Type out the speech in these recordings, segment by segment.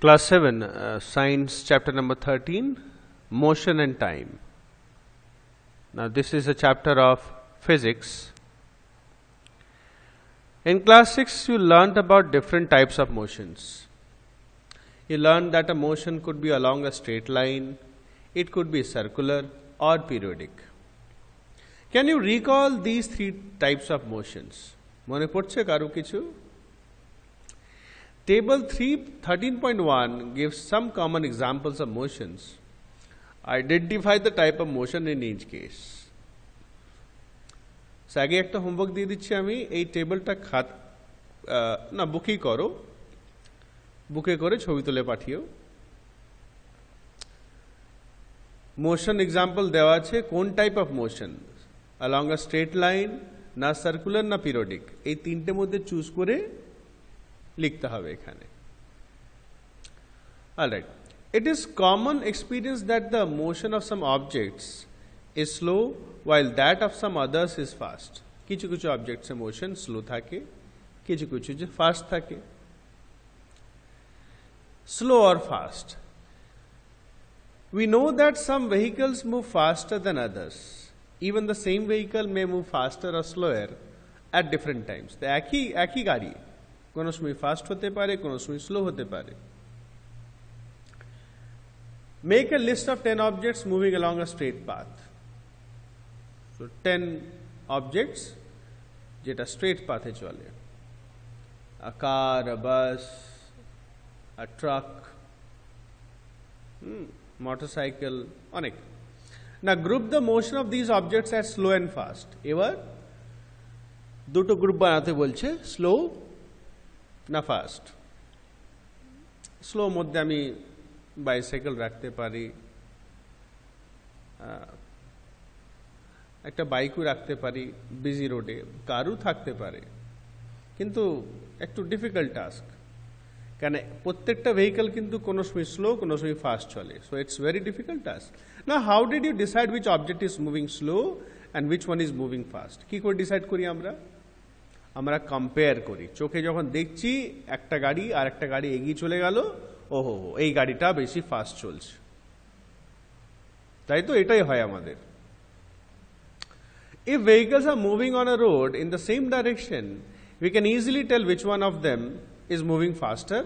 Class 7, Science chapter number 13, Motion and Time. Now this is a chapter of physics. In class 6 you learnt about different types of motions. You learned that a motion could be along a straight line, it could be circular or periodic. Can you recall these three types of motions? মনে পড়ছে কারো কিছু? Table 13.1 gives some common examples of motions. Identify the type of motion in each case. So আগে একটা homework দিয়ে দিচ্ছি আমি, এই টেবিলটা বুকেই করো, বুকে করে ছবি তুলে পাঠিও। মোশন এক্সাম্পল দেওয়া আছে, কোন type of motion, along a straight line, না সার্কুলার না পিরিয়ডিক, এই তিনটে মধ্যে চুজ করে লিখতে হবে এখানে। Alright, it is common experience that the motion of some objects is slow while that of some others is fast. কিছু কিছু objects এর motion slow থাকে, কিছু কিছু যে fast থাকে। Slow or fast. We know that some vehicles move faster than others. Even the same vehicle may move faster or slower at different times. তো একই গাড়ি কোনো সময় ফাস্ট হতে পারে, কোনো সময় স্লো হতে পারে। Make a list of 10 objects moving along a straight path. So 10 objects যেটা straight pathে চলে। A car, a bus, a truck, motorcycle, অনেক। Now group the motion of these objects as slow and fast. এবার দুটো group বানাতে বলছে, slow না fast. Slow মধ্যে আমি বাইসাইকেল রাখতে পারি, একটা বাইকও রাখতে পারি বিজি রোডে, কারও থাকতে পারে, কিন্তু একটু ডিফিকাল্ট টাস্ক, কেন প্রত্যেকটা ভেহিকল কিন্তু কোনো সময় স্লো কোনো সময় ফাস্ট চলে। So it's very difficult task. না how did you decide which object is moving slow and which one is moving fast? কী করে ডিসাইড করি আমরা কম্পেয়ার করি। চোখে যখন দেখছি একটা গাড়ি আর একটা গাড়ি এগিয়ে চলে গেল, ওহো এই গাড়িটা বেশি ফাস্ট চলছে, তাই তো এটাই হয় আমাদের। If vehicles are moving on a road in the same direction, we can easily tell which one of them is moving faster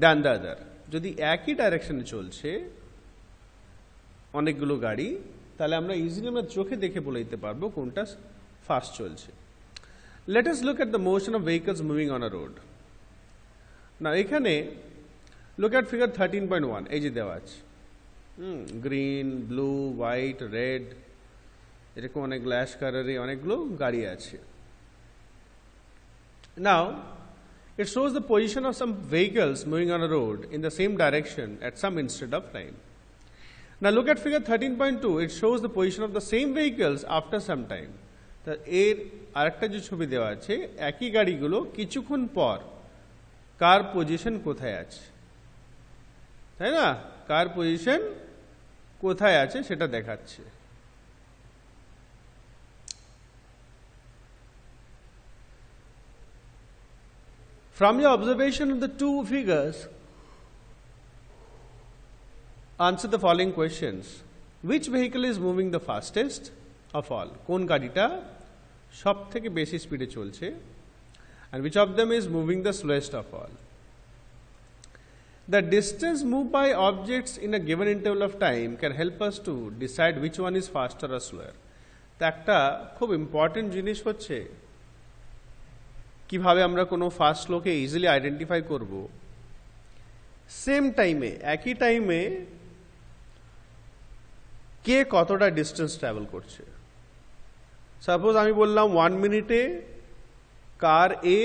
than the other. যদি একই ডাইরেকশনে চলছে অনেকগুলো গাড়ি, তাহলে আমরা ইজিলি চোখে দেখে বলে দিতে পারবো কোনটা ফাস্ট চলছে। Let us look at the motion of vehicles moving on a road. Now এখানে look at figure 13.1, এই যে দেওয়া আছে, গ্রিন, ব্লু, হোয়াইট, রেড, এরকম অনেক গ্লাস কালারে অনেকগুলো গাড়ি আছে। Now it shows the position of some vehicles moving on a road in the same direction at some instant of time. Now look at figure 13.2, it shows the position of the same vehicles after some time. তা এর আরেকটা যে ছবি দেওয়া আছে, একই গাড়িগুলো কিছুক্ষণ পর কার পজিশন কোথায় আছে, তাই না? কার পজিশন কোথায় আছে সেটা দেখাচ্ছে। From your observation of the two figures, answer the following questions. Which vehicle is moving the fastest of all? কোন গাড়িটা সব থেকে বেশি স্পিডে চলছে? And which of them is moving the slowest of all? The distance moved by objects in a given interval of time can help us to decide which one is faster or slower. তো একটা খুব important জিনিস হচ্ছে কিভাবে আমরা কোনো fast স্লোকে easily identify করব। Same টাইমে, একই টাইমে কে কতটা ডিস্টেন্স ট্রাভেল করছে। সাপোজ আমি বললাম 1 মিনিটে কার এ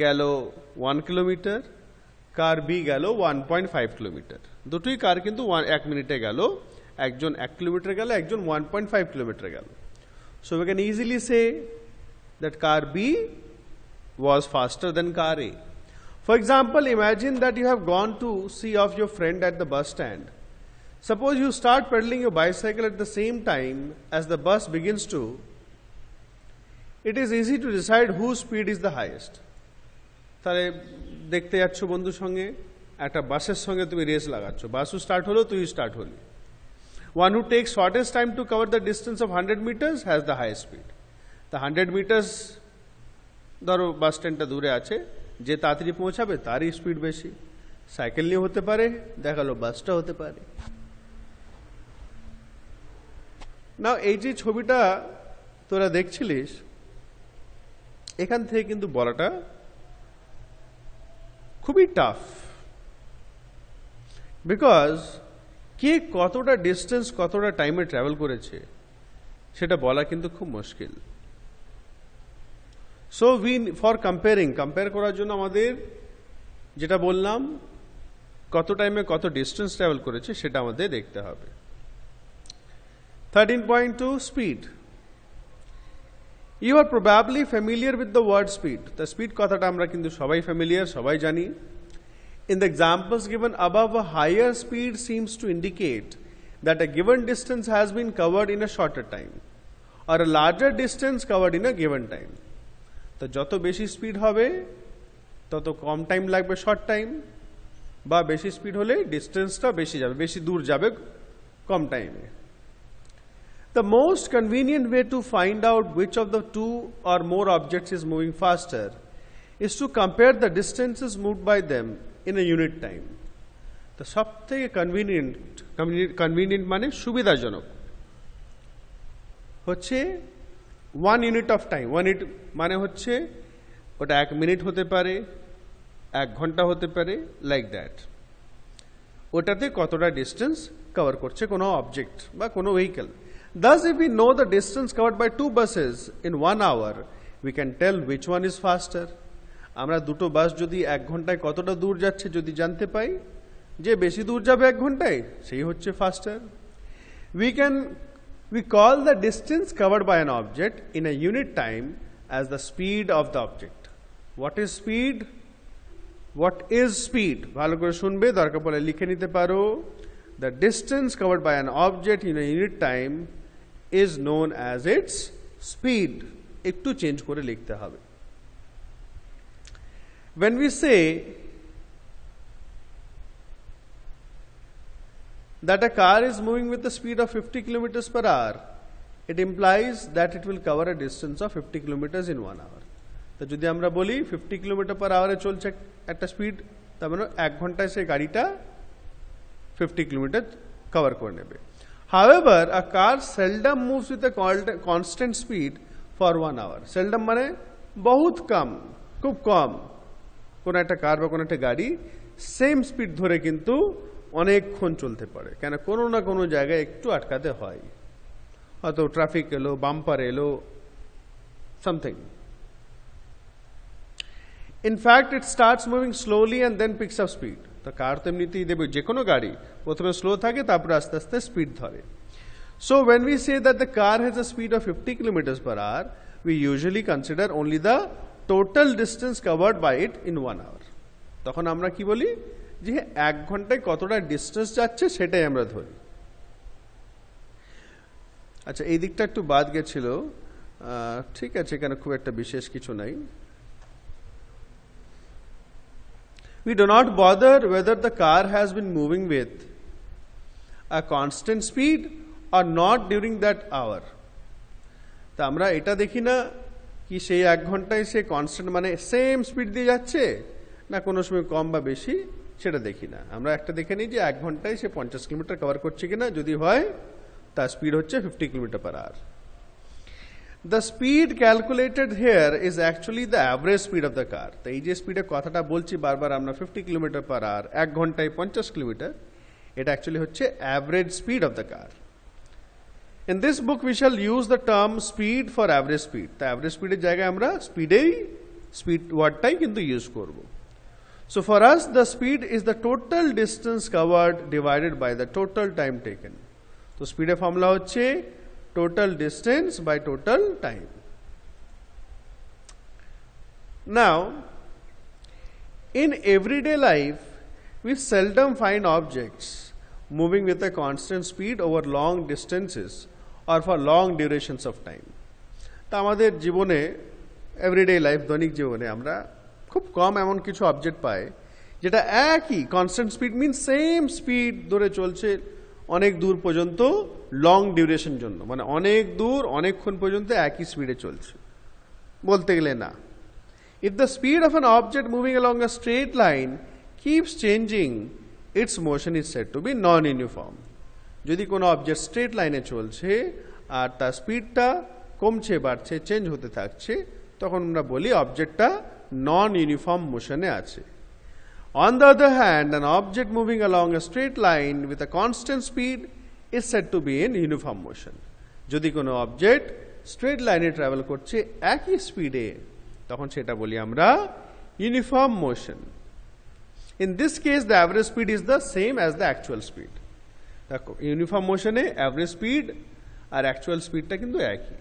গেল 1 কিলোমিটার, কার বি গেল 1.5 কিলোমিটার। দুটোই কার কিন্তু 1 মিনিটে গেল, একজন 1 কিলোমিটার গেল, একজন 1.5 কিলোমিটার গেল। So we can easily say that car B was faster than car A. For example, imagine that you have gone to see off your friend at the bus stand. Suppose you start pedaling your bicycle at the same time as the bus begins to. It is easy to decide whose speed is the highest. তাহলে দেখতে যাচ্ছ বন্ধুর সঙ্গে, একটা বাসের সঙ্গে তুমি race লাগাচ্ছ, বাসও start হলো, তুই স্টার্ট হলি। One who takes shortest time to cover the distance of 100 meters has the highest speed. The 100 meters ধরো বাস স্ট্যান্ডটা দূরে আছে, যে তাড়াতাড়ি পৌঁছাবে তারই স্পিড বেশি। সাইকেল নিয়ে হতে পারে, দেখালো বাসটা হতে পারে। না, এই যে ছবিটা তোরা দেখছিলিস, এখান থেকে কিন্তু বলাটা খুবই টাফ, বিকজ কে কতটা ডিস্টেন্স কতটা টাইমে ট্রাভেল করেছে সেটা বলা কিন্তু খুব মুশকিল। সো ফর কম্পেয়ার করার জন্য আমাদের যেটা বললাম, কত টাইমে কত ডিস্টেন্স ট্রাভেল করেছে সেটা আমাদের দেখতে হবে। 13.2 speed. You are probably familiar with the word speed. The speed কথাটা আমরা কিন্তু সবাই ফ্যামিলিয়ার, সবাই জানি। In the examples given above, a higher speed seems to indicate that a given distance has been covered in a shorter time, or a larger distance covered in a given time. তো যত বেশি speed হবে তত কম time লাগবে short time, বা বেশি speed হলে ডিস্টেন্সটা বেশি যাবে, বেশি দূর যাবে কম টাইমে। The most convenient way to find out which of the two or more objects is moving faster is to compare the distances moved by them in a unit time. তো সব থেকে কনভিনিয়েন্ট মানে সুবিধাজনক হচ্ছে 1 ইউনিট অফ টাইম। 1 ইউনিট মানে হচ্ছে ওটা 1 minute হতে পারে, 1 ঘন্টা হতে পারে, লাইক দ্যাট। ওটাতে কতটা ডিস্টেন্স কভার করছে কোনো অবজেক্ট বা কোনো vehicle. Thus, if we know the distance covered by 2 buses in 1 hour, we can tell which one is faster. আমরা দুটো বাস যদি 1 ঘন্টায় কতটা দূর যাচ্ছে যদি জানতে পাই, যে বেশি দূর যাবে 1 ঘন্টায় সেই হচ্ছে ফাস্টার। We call the distance covered by an object in a unit time as the speed of the object. What is speed? What is speed? ভালো করে শুনবে, দরকার পড়লে লিখে নিতে পারো। The distance covered by an object in a unit time is known as its speed. একটু change করে লিখতে হবে। When we say that a car is moving with the speed of 50 kilometers per hour, it implies that it will cover a distance of 50 kilometers in 1 hour. তো যদি আমরা বলি 50 kilometre পার আওয়ারে চলছে একটা স্পিড, তার মানে 1 ঘন্টায় সেই গাড়িটা 50 কিলোমিটার কভার করে নেবে। However, a car seldom moves with a constant speed for 1 hour. Seldom মানে বহুত কম, খুব কম। কোনো একটা কার বা কোনো একটা গাড়ি সেম স্পিড ধরে কিন্তু অনেকক্ষণ চলতে পারে, কেন কোনো না কোনো জায়গায় একটু আটকাতে হয়, হয়তো ট্রাফিক এলো, বাম্পার এলো, something. In fact, it starts moving slowly and then picks up speed. তো কার তো এমনিতেই দেবে, যে কোনো গাড়ি প্রথমে স্লো থাকে তারপরে আস্তে আস্তে স্পিড ধরে। So when we say that the car has a speed of 50 kilometers per hour, we usually consider only the total distance covered by it in 1 hour. তখন আমরা কি বলি, যে 1 ঘন্টায় কতটা ডিস্টেন্স যাচ্ছে সেটাই আমরা ধরি। আচ্ছা, এই দিকটা একটু বাদ গেছিল, ঠিক আছে, এখানে খুব একটা বিশেষ কিছু নাই। We do not bother whether the car has been moving with a constant speed or not during that hour. তা আমরা এটা দেখি না কি সেই 1 ঘন্টায় সে কনস্ট্যান্ট মানে সেম স্পিড দিয়ে যাচ্ছে না কোনো সময় কম বা বেশি, সেটা দেখি না। আমরা একটা দেখে নিই যে 1 ঘন্টায় সে 50 কিলোমিটার কভার করছে কিনা, যদি হয় তার স্পিড হচ্ছে 50 kilometre per hour. The speed calculated here is actually the average speed of the car. তো এই যে স্পিডের কথাটা বলছি বারবার আমরা 50 কিলোমিটার পার আওয়ার, 1 ঘন্টায় 50 কিলোমিটার, এটা অ্যাকচুয়ালি হচ্ছে average speed of the car. In this book we shall use the term speed for average speed. তো অ্যাভারেজ স্পিডের জায়গায় আমরা স্পিড ওয়ার্ডটাই কিন্তু ইউজ করব। So for us the speed is the total distance covered divided by the total time taken. তো স্পিডের formula হচ্ছে total distance by total time. Now, in everyday life, we seldom find objects moving with a constant speed over long distances or for long durations of time. তা আমাদের জীবনে everyday life, দৈনিক জীবনে আমরা খুব কম এমন কিছু অবজেক্ট পাই যেটা একই কনস্ট্যান্ট স্পিড মিন সেম স্পিড ধরে চলছে অনেক দূর পর্যন্ত লং ডিউরেশন জন্য, মানে অনেক দূর অনেকক্ষণ পর্যন্ত একই স্পিডে চলছে, বলতে গেলে না। If the speed of an object moving along a straight line keeps changing, its motion is said to be non uniform. যদি কোনো অবজেক্ট স্ট্রেট লাইনে চলছে আর তার স্পিডটা কমছে বাড়ছে চেঞ্জ হতে থাকছে, তখন আমরা বলি অবজেক্টটা নন ইউনিফর্ম মোশনে আছে। On the other hand, an object moving along a straight line with a constant speed is said to be in uniform motion. যদি কোনো অবজেক্ট স্ট্রেট লাইনে ট্রাভেল করছে একই স্পিডে, তখন সেটা বলি আমরা uniform motion. In this case, the average speed is the same as the actual speed. দেখো ইউনিফর্ম মোশনে অ্যাভারেজ স্পিড আর অ্যাকচুয়াল স্পিডটা কিন্তু একই।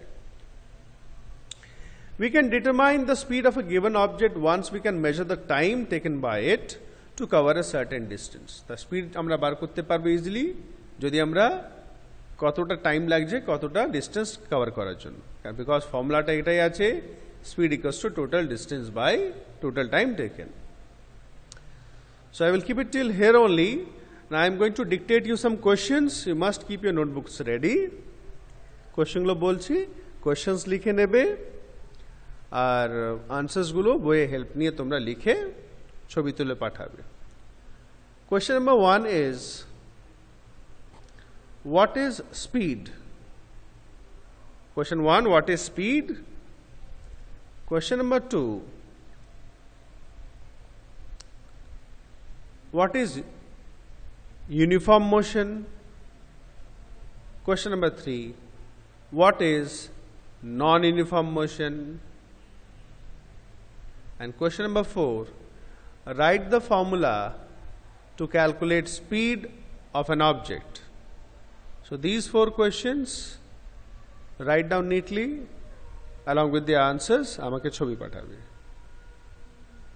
We can determine the speed of a given object once we can measure the time taken by it to cover a certain distance. The speed আমরা বার করতে পারবো easily যদি আমরা কতটা টাইম লাগছে কতটা ডিস্টেন্স কভার করার জন্য, বিকজ ফর্মুলাটা এটাই আছে, speed equals to total distance by total time taken. So I will keep it till here only. Now I am going to dictate you some questions. You must keep your notebooks ready. কোয়েশ্চেনগুলো বলছি, questions লিখে নেবে আর আনসার্সগুলো বইয়ে help নিয়ে তোমরা লিখে ছবি তুলে পাঠাবে। Question number 1 is what is speed? Question 1, what is speed? Question number 2, what is uniform motion? Question number 3, what is non-uniform motion? And question number 4, write the formula to calculate speed of an object. So these 4 questions write down neatly along with the answers, আমাকে ছবি পাঠাবে।